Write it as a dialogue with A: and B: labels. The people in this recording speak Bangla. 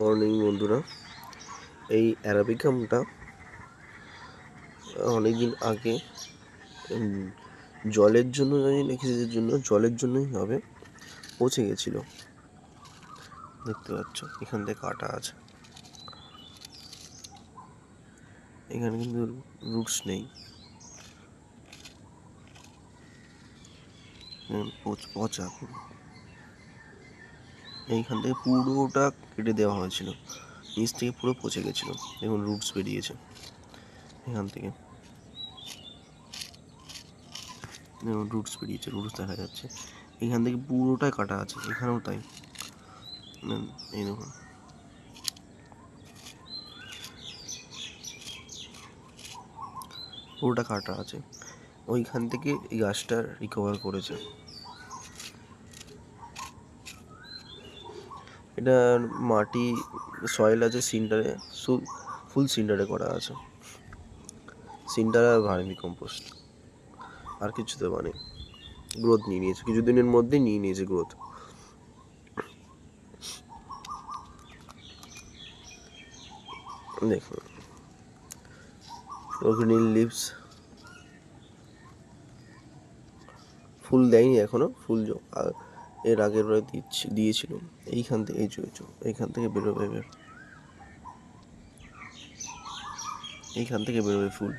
A: মর্নিং বন্ধুরা, এই অ্যারাবিকামটা অনেকদিন আগে জলের জন্য জানি না কিসের জন্য, জলের জন্যই হবে, পচে গেছিলো। দেখতে পাচ্ছ এখান থেকে কাটা আছে, এখানে কিন্তু রুটস নেই, পচা। এইখান থেকে পুরোটা কেটে দেওয়া হয়েছিল, নিচ থেকে পুরো পচে গেছিলো। দেখুন রুটস বেরিয়েছে এখান থেকে, দেখুন রুটস বেরিয়েছে, রুটস দেখা যাচ্ছে। এখান থেকে পুরোটাই কাটা আছে, এখানেও তাই। এই দেখুন, পুরোটা কাটা আছে। ওইখান থেকে এই গাছটা রিকভার করেছে। এটা মাটি সয়েল আছে, সিন্ডারে, ফুল সিন্ডারে করা আছে। সিন্ডার আর ভার্মি কম্পোস্ট, আর কিছু দেওয়া নেই। গ্রোথ নিয়ে নিয়েছে, কিছুদিনের মধ্যেই নিয়ে নিয়েছে গ্রোথ। দেখুন গ্রিন লিভস, ফুল দেয়নি এখনো, ফুল এর আগের বার দিয়েছিল। এইখান থেকে এইখান থেকে বেরোবে, এইখান থেকে বেরোবে ফুল।